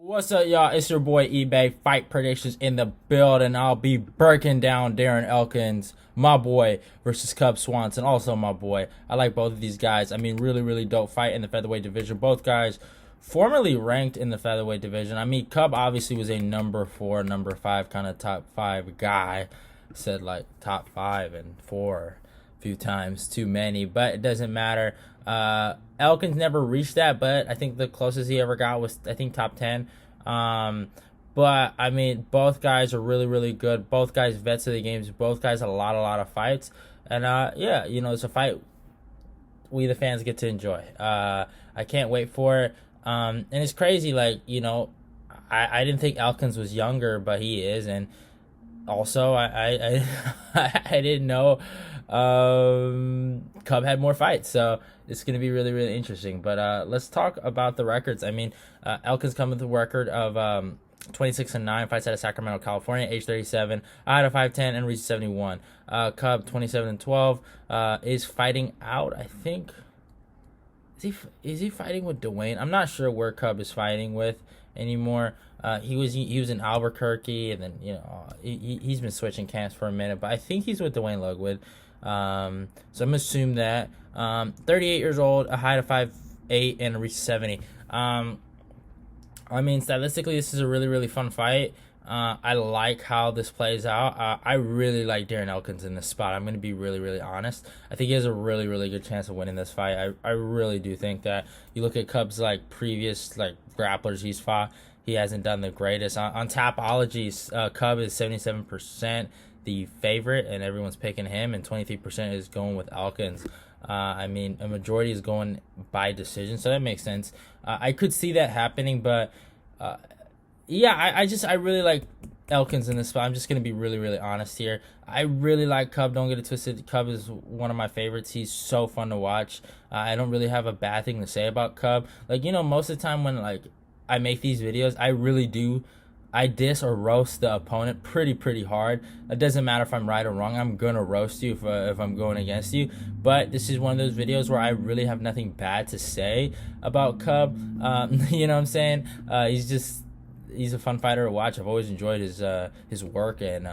What's up, y'all? It's your boy eBay Fight Predictions in the building. I'll be breaking down Darren Elkins, my boy, versus Cub Swanson, also my boy. I like both of these guys. I mean, really dope fight in the featherweight division. Both guys formerly ranked in the featherweight division. I mean, Cub obviously was a number 4, number 5 kind of top 5 guy. Said like top 5 and 4 a few times, too many, but it doesn't matter. Elkins never reached that, but I think the closest he ever got was, I think, top 10. But I mean, both guys are really good. Both guys vets of the games. Both guys had a lot of fights, and yeah, it's a fight we the fans get to enjoy. I can't wait for it. And it's crazy, like, I didn't think Elkins was younger, but he is, and also I I didn't know Cub had more fights, so it's going to be really interesting. But let's talk about the records. I mean, Elkins come with a record of 26-9, fights out of Sacramento, California, age 37, out of 5'10", and reached 71. Cub 27-12, is fighting out, I think. Is he fighting with Dwayne? I'm not sure where Cub is fighting with anymore. He was in Albuquerque, and then he's been switching camps for a minute, but I think he's with Dwayne Lugwood. So I'm gonna assume that 38 years old, a height of 5'8", and a reach 70. I mean, stylistically, this is a really fun fight. I like how this plays out. I really like Darren Elkins in this spot. I'm going to be really honest. I think he has a really good chance of winning this fight. I really do think that. You look at Cub's previous grapplers he's fought, he hasn't done the greatest. On Tapology, Cub is 77% the favorite, and everyone's picking him, and 23% is going with Elkins. I mean, a majority is going by decision, so that makes sense. I could see that happening, but yeah, I really like Elkins in this spot. I'm just going to be really honest here. I really like Cub. Don't get it twisted. Cub is one of my favorites. He's so fun to watch. I don't really have a bad thing to say about Cub. Most of the time when I make these videos, I diss or roast the opponent pretty hard. It doesn't matter if I'm right or wrong. I'm gonna roast you if I'm going against you. But this is one of those videos where I really have nothing bad to say about Cub. You know what I'm saying? He's a fun fighter to watch. I've always enjoyed his work, and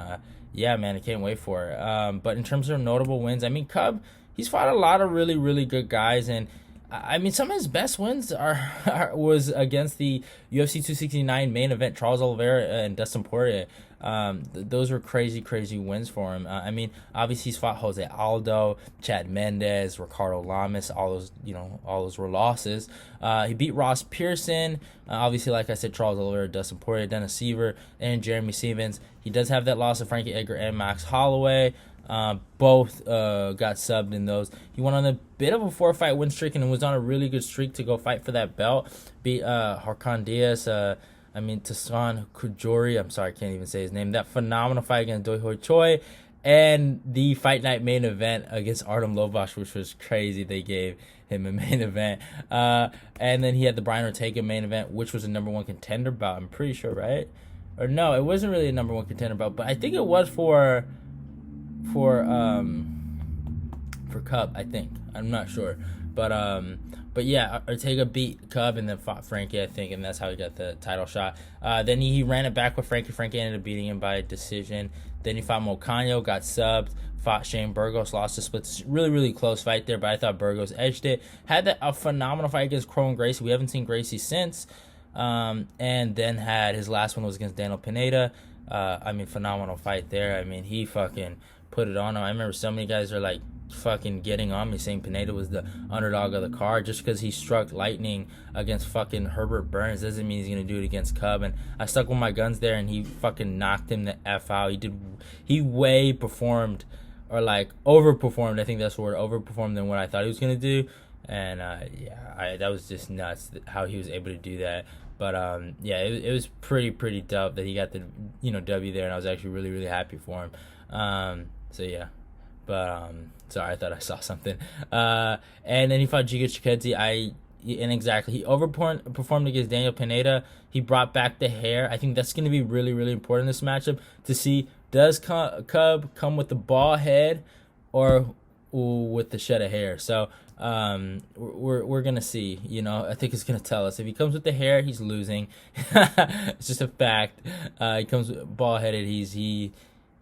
yeah, man, I can't wait for it. But in terms of notable wins, I mean, Cub, he's fought a lot of really good guys, and I mean, some of his best wins was against the UFC 269 main event, Charles Oliveira and Dustin Poirier. Those were crazy wins for him. I mean, obviously he's fought Jose Aldo, Chad Mendez, Ricardo Lamas. All those were losses. He beat Ross Pearson. Obviously, like I said, Charles Oliveira, Dustin Poirier, Dennis Seaver, and Jeremy Stevens. He does have that loss of Frankie Edgar and Max Holloway. Both got subbed in those. He went on a bit of a 4-fight win streak and was on a really good streak to go fight for that belt. Beat Harkan Diaz, Tassan Kujori, I'm sorry, I can't even say his name. That phenomenal fight against Doi Hoi Choi, and the fight night main event against Artem Lobach, which was crazy. They gave him a main event. And then he had the Brian Ortega main event, which was a number 1 contender bout, I'm pretty sure, right? Or no, it wasn't really a number 1 contender bout, but I think it was for Cub, I think. I'm not sure, but yeah, Ortega beat Cub and then fought Frankie, I think, and that's how he got the title shot. Then he ran it back with Frankie. Frankie ended up beating him by decision. Then he fought Mocanho, got subbed. Fought Shane Burgos, lost the splits. Really close fight there, but I thought Burgos edged it. Had a phenomenal fight against Crow and Gracie. We haven't seen Gracie since. And then had his last one was against Daniel Pineda. Phenomenal fight there. I mean, he fucking put it on him. I remember so many guys are fucking getting on me saying Pineda was the underdog of the card. Just because he struck lightning against fucking Herbert Burns doesn't mean he's gonna do it against Cub. And I stuck with my guns there, and he fucking knocked him the F out. He way performed, or overperformed, I think that's the word, overperformed than what I thought he was gonna do. And that was just nuts how he was able to do that. But yeah, it was pretty dope that he got the W there, and I was actually really happy for him. So yeah, but sorry, I thought I saw something. And then he fought Giga Chikadze. He overperformed against Daniel Pineda. He brought back the hair. I think that's going to be really important in this matchup to see, does Cub come with the ball head, or with the shed of hair. So we're gonna see. You know, I think it's gonna tell us if he comes with the hair, he's losing. It's just a fact. He comes bald headed, he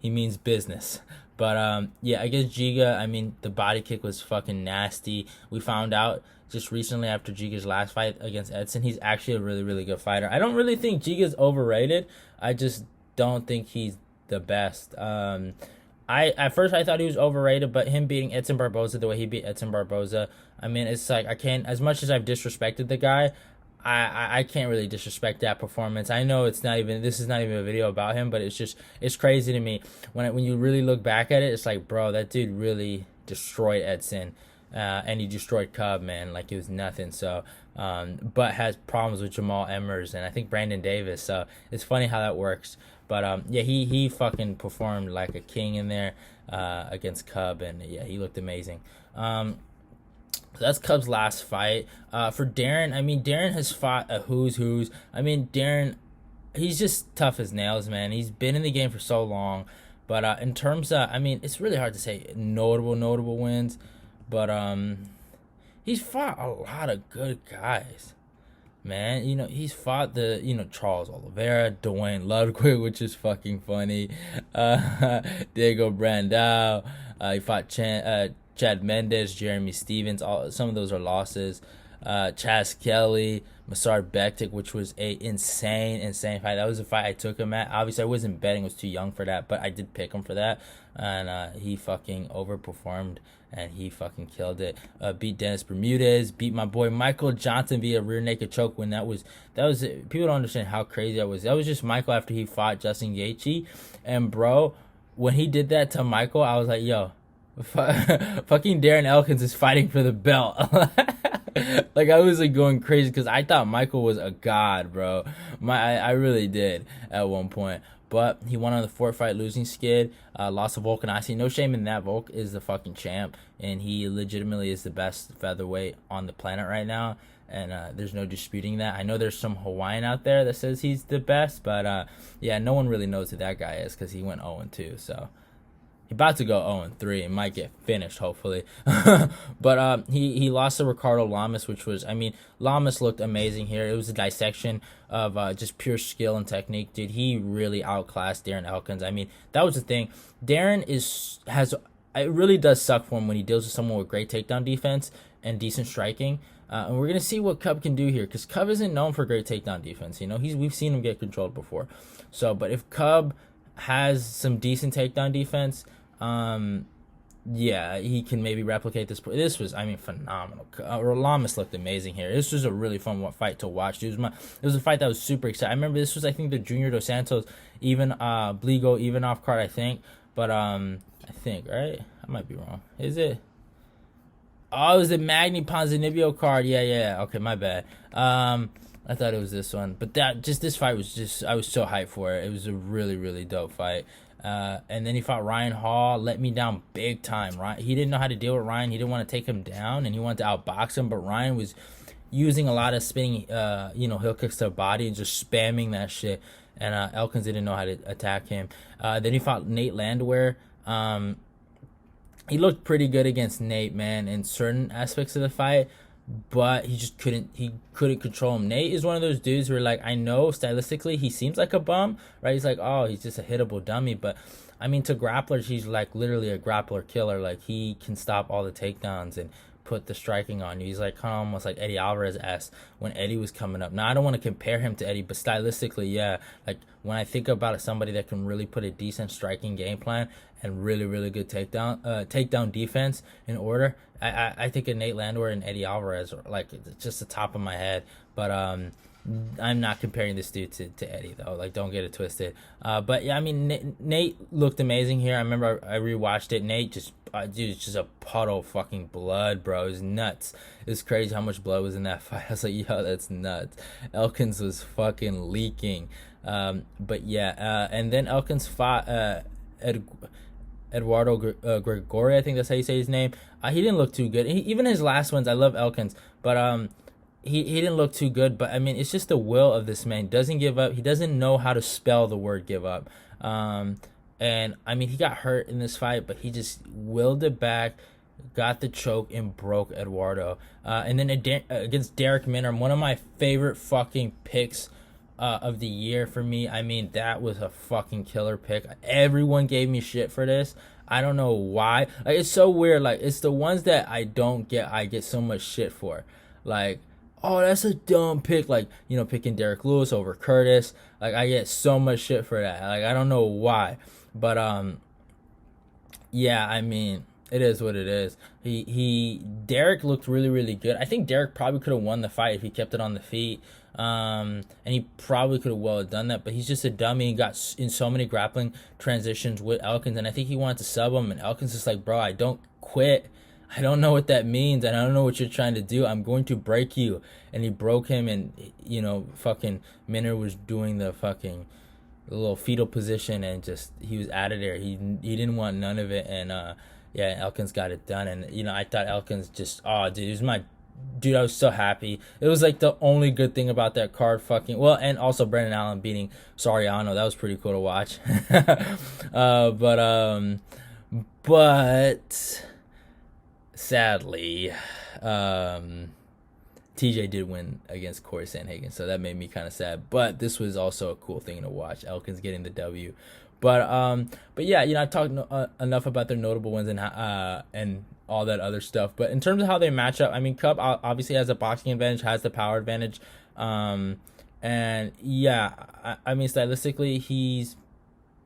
means business. But yeah, I guess Giga. I mean, the body kick was fucking nasty. We found out just recently after Giga's last fight against Edson, he's actually a really really good fighter. I don't really think Giga's overrated. I just don't think he's the best. I at first I thought he was overrated, but him beating Edson Barboza the way he beat Edson Barboza, I mean, it's like I can't, as much as I've disrespected the guy, I can't really disrespect that performance. I know it's not even, this is not even a video about him, but it's crazy to me when you really look back at it. It's like, bro, that dude really destroyed Edson, and he destroyed Cub, man, like it was nothing. So, but has problems with Jamal Emmers and I think Brandon Davis. So it's funny how that works. But yeah, he fucking performed like a king in there against Cub, and yeah, he looked amazing. That's Cub's last fight. For Darren, I mean, Darren has fought a who's. I mean, Darren, he's just tough as nails, man. He's been in the game for so long. But in terms of, I mean, it's really hard to say notable wins. But he's fought a lot of good guys, man. You know, he's fought Charles Oliveira, Dwayne Ludwig, which is fucking funny. Diego Brandao. He fought Chad Mendes, Jeremy Stevens. Some of those are losses. Chaz Kelly, Masar Bektik, which was a insane fight. That was a fight I took him at. Obviously, I wasn't betting; I was too young for that, but I did pick him for that, and he fucking overperformed, and he fucking killed it. Beat Dennis Bermudez, beat my boy Michael Johnson via rear naked choke. When that was people don't understand how crazy that was. That was just Michael after he fought Justin Gaethje, and bro, when he did that to Michael, I was like, yo. Fucking Darren Elkins is fighting for the belt. Like I was like going crazy because I thought Michael was a god, bro. I really did at one point. But he won on the 4-fight losing skid. Lost to Volkanovski. No shame in that. Volk is the fucking champ, and he legitimately is the best featherweight on the planet right now. And there's no disputing that. I know there's some Hawaiian out there that says he's the best, but yeah, no one really knows who that guy is because he went 0-2. So. He's about to go 0-3 and might get finished, hopefully. But he lost to Ricardo Lamas, which was, I mean, Lamas looked amazing here. It was a dissection of just pure skill and technique. Dude, he really outclassed Darren Elkins. I mean, that was the thing. Darren it really does suck for him when he deals with someone with great takedown defense and decent striking. And we're going to see what Cub can do here, because Cub isn't known for great takedown defense. You know, we've seen him get controlled before. So, but if Cub has some decent takedown defense, yeah, he can maybe replicate this. This was, I mean, phenomenal. Lamas looked amazing here. This was a really fun fight to watch. It was a fight that was super exciting. I remember this was, I think, the Junior Dos Santos Bligo Ivanov card, I think. But I think, right? I might be wrong. Is it? Oh, it was the Magny Ponzinibbio card. Yeah. Okay, my bad. I thought it was this one, but this fight was I was so hyped for it. It was a really, really dope fight. And then he fought Ryan Hall, let me down big time. Right, he didn't know how to deal with Ryan. He didn't want to take him down, and he wanted to outbox him. But Ryan was using a lot of spinning, heel kicks to the body and just spamming that shit. And Elkins didn't know how to attack him. Then he fought Nate Landwehr. He looked pretty good against Nate, man, in certain aspects of the fight, but he just couldn't control him. Nate is one of those dudes where, like, I know stylistically he seems like a bum, right? He's like, oh, he's just a hittable dummy, but I mean, to grapplers, he's like literally a grappler killer. Like, he can stop all the takedowns and put the striking on you. He's like kind of almost like Eddie Alvarez-esque when Eddie was coming up. Now, I don't want to compare him to Eddie, but stylistically, yeah. Like, when I think about somebody that can really put a decent striking game plan and really, really good takedown defense in order, I think of Nate Landwehr and Eddie Alvarez, like, just the top of my head. But I'm not comparing this dude to Eddie, though. Like, don't get it twisted. But yeah, I mean, Nate looked amazing here. I remember I rewatched it. Nate just, dude, it's just a puddle of fucking blood, bro. It was nuts. It was crazy how much blood was in that fight. I was like, yo, that's nuts. Elkins was fucking leaking. But yeah, and then Elkins fought Eduardo Gregori, I think that's how you say his name. He didn't look too good. Even his last ones, I love Elkins, but he didn't look too good. But I mean, it's just the will of this man. He doesn't give up. He doesn't know how to spell the word give up. And I mean, he got hurt in this fight, but he just willed it back. got the choke and broke Eduardo. And then against Derek Minner, one of my favorite fucking picks of the year for me. I mean, that was a fucking killer pick. Everyone gave me shit for this. I don't know why. Like, it's so weird. Like, it's the ones that I don't get, I get so much shit for. Like, oh, that's a dumb pick. Like, picking Derek Lewis over Curtis. Like, I get so much shit for that. Like, I don't know why. But, yeah, I mean, it is what it is. Derek looked really, really good. I think Derek probably could have won the fight if he kept it on the feet. And he probably could have well done that, but he's just a dummy. He got in so many grappling transitions with Elkins, and I think he wanted to sub him, and Elkins is like, bro, I don't quit. I don't know what that means, and I don't know what you're trying to do. I'm going to break you. And he broke him, and, fucking Minner was doing the fucking little fetal position, and just, he was out of there. He didn't want none of it, and, yeah, Elkins got it done. And, I thought Elkins just, oh, dude, he was my dude, I was so happy. It was like the only good thing about that card. Fucking well, and also Brendan Allen beating Soriano. That was pretty cool to watch. But sadly, TJ did win against Corey Sandhagen, so that made me kind of sad. But this was also a cool thing to watch. Elkins getting the W. But yeah, I've talked enough about their notable wins and all that other stuff. But in terms of how they match up, I mean, Cub obviously has a boxing advantage, has the power advantage, and yeah, I mean, stylistically, he's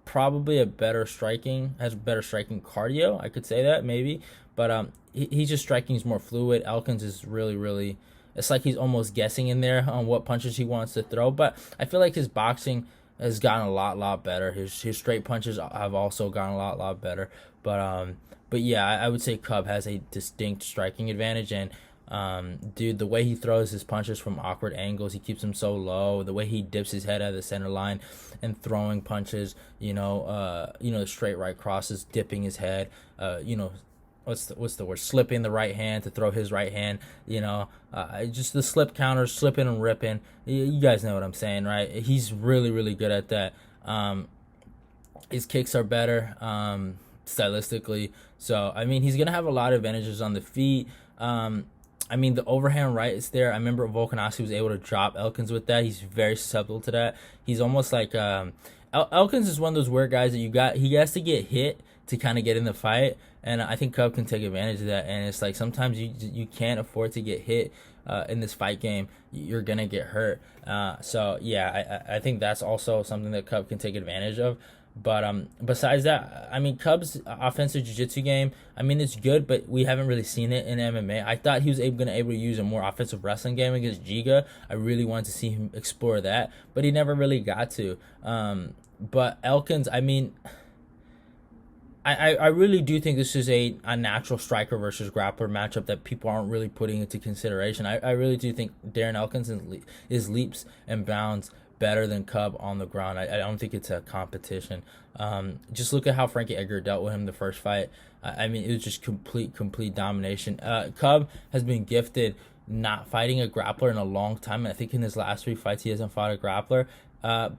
probably has better striking cardio. I could say that maybe, but he's just striking is more fluid. Elkins is really, really. It's like he's almost guessing in there on what punches he wants to throw. But I feel like his boxing has gotten a lot better. His straight punches have also gotten a lot better. But yeah, I would say Cub has a distinct striking advantage. And dude, the way he throws his punches from awkward angles, he keeps them so low. The way he dips his head out of the center line and throwing punches, the straight right crosses, dipping his head, what's the word? Slipping the right hand to throw his right hand. Just the slip counters, slipping and ripping. You guys know what I'm saying, right? He's really, really good at that. His kicks are better stylistically. So I mean, he's gonna have a lot of advantages on the feet. I mean, the overhand right is there. I remember Volkanovski was able to drop Elkins with that. He's very susceptible to that. He's almost like Elkins is one of those weird guys that he has to get hit to kind of get in the fight, and I think Cub can take advantage of that. And it's like sometimes you can't afford to get hit in this fight game. You're gonna get hurt. So yeah, I think that's also something that Cub can take advantage of. But besides that, I mean, Cub's offensive jiu-jitsu game, I mean, it's good, but we haven't really seen it in MMA. I thought he was able to use a more offensive wrestling game against Giga. I really wanted to see him explore that, but he never really got to. But Elkins, I mean, I really do think this is a natural striker versus grappler matchup that people aren't really putting into consideration. I really do think Darren Elkins is leaps and bounds better than Cub on the ground. I don't think it's a competition. Just look at how Frankie Edgar dealt with him the first fight. I mean, it was just complete domination. Cub has been gifted not fighting a grappler in a long time, and I think in his last 3 fights he hasn't fought a grappler.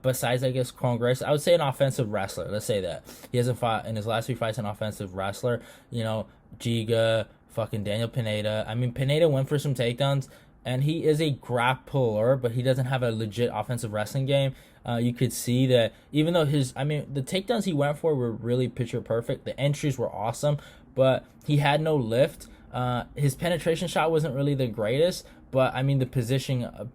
Besides, I guess, Kron Grace, I would say an offensive wrestler. Let's say that. He hasn't fought in his last 3 fights an offensive wrestler. Giga, fucking Daniel Pineda. I mean, Pineda went for some takedowns, and he is a grappler, but he doesn't have a legit offensive wrestling game. You could see that even though the takedowns he went for were really picture perfect. The entries were awesome, but he had no lift. His penetration shot wasn't really the greatest, but I mean the positioning of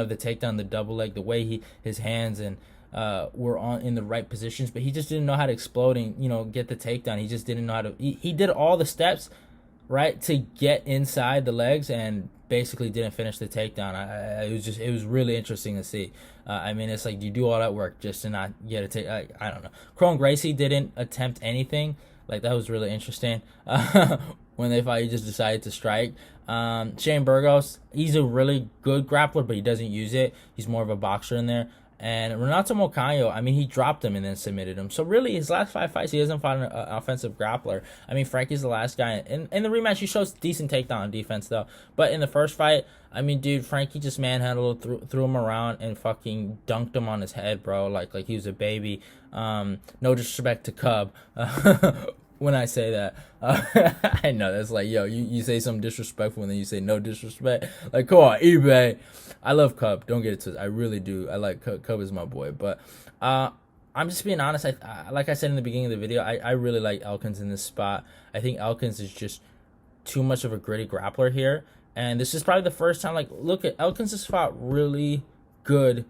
the takedown, the double leg, the way his hands and were in the right positions, but he just didn't know how to explode and get the takedown. He just didn't know how to. He did all the steps right to get inside the legs and basically didn't finish the takedown. It was really interesting to see. I mean, it's like you do all that work just to not get a take. I don't know. Kron Gracie didn't attempt anything. Like, that was really interesting. When they fought, he just decided to strike. Shane Burgos, he's a really good grappler, but he doesn't use it. He's more of a boxer in there. And Renato Mocayo, I mean, he dropped him and then submitted him. So really, his last 5 fights, he hasn't fought an offensive grappler. I mean, Frankie's the last guy. In the rematch, he shows decent takedown defense, though. But in the first fight, I mean, dude, Frankie just manhandled, threw him around, and fucking dunked him on his head, bro. Like he was a baby. No disrespect to Cub. when I say that. I know that's like, yo, you say something disrespectful and then you say no disrespect. Like, come on, eBay. I love Cub. Don't get it twisted. I really do. I like Cub. Cub is my boy. But I'm just being honest. Like I said in the beginning of the video, I really like Elkins in this spot. I think Elkins is just too much of a gritty grappler here. And this is probably the first time, like, look at Elkins has fought really good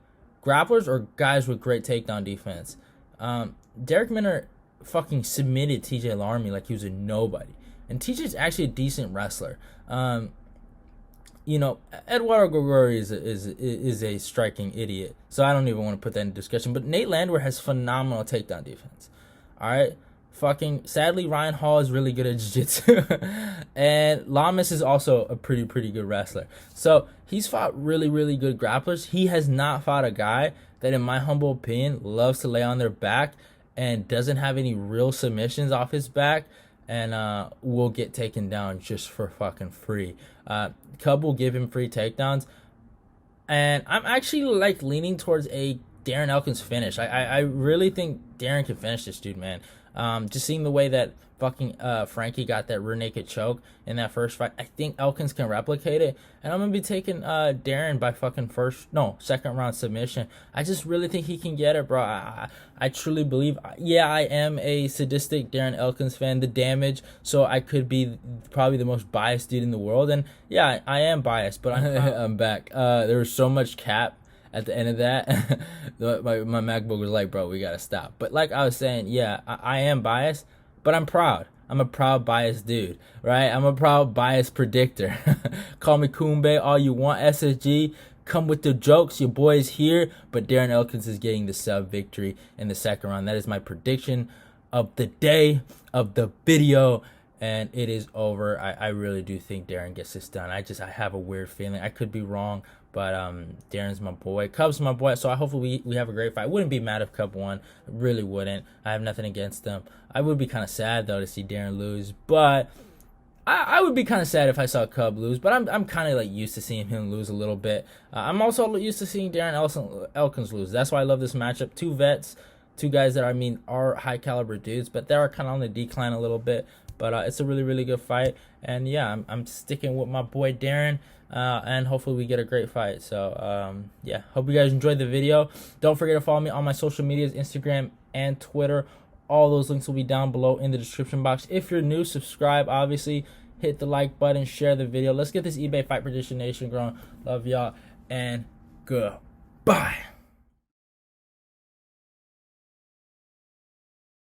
grapplers or guys with great takedown defense. Derek Minner fucking submitted TJ Larmy like he was a nobody. And TJ's actually a decent wrestler. You know, Eduardo Gregory is a striking idiot. So I don't even want to put that in discussion. But Nate Landwehr has phenomenal takedown defense. All right? Fucking sadly, Ryan Hall is really good at jiu-jitsu. And Lamas is also a pretty good wrestler. So he's fought really good grapplers. He has not fought a guy that, in my humble opinion, loves to lay on their back and doesn't have any real submissions off his back and will get taken down just for fucking free. Cub will give him free takedowns. And I'm actually like leaning towards a Darren Elkins finish. I really think Darren can finish this dude, man. Just seeing the way that fucking Frankie got that rear naked choke in that first fight, I think Elkins can replicate it. And I'm gonna be taking Darren by fucking second round submission. I just really think he can get it, bro. I truly believe. Yeah, I am a sadistic Darren Elkins fan. The damage, so I could be probably the most biased dude in the world. And yeah, I am biased, but I'm back. There was so much cap at the end of that. my MacBook was like, bro, we gotta stop. But like I was saying, yeah, I am biased, but I'm proud. I'm a proud biased dude, right? I'm a proud biased predictor. Call me Kumbe all you want, SSG. Come with the jokes, your boy is here. But Darren Elkins is getting the sub victory in the second round. That is my prediction of the day, of the video. And it is over. I really do think Darren gets this done. I have a weird feeling. I could be wrong, but Darren's my boy. Cub's my boy, so I hopefully we have a great fight. I wouldn't be mad if Cub won. I really wouldn't. I have nothing against them. I would be kind of sad, though, to see Darren lose. But I would be kind of sad if I saw Cub lose. But I'm kind of like used to seeing him lose a little bit. I'm also used to seeing Darren Elkins lose. That's why I love this matchup. Two vets, two guys that are high caliber dudes, but they are kind of on the decline a little bit. But it's a really good fight. And yeah, I'm sticking with my boy Darren. And hopefully we get a great fight. So yeah, hope you guys enjoyed the video. Don't forget to follow me on my social medias, Instagram and Twitter. All those links will be down below in the description box. If you're new, subscribe, obviously. Hit the like button, share the video. Let's get this eBay Fight Prediction Nation growing. Love y'all, and goodbye.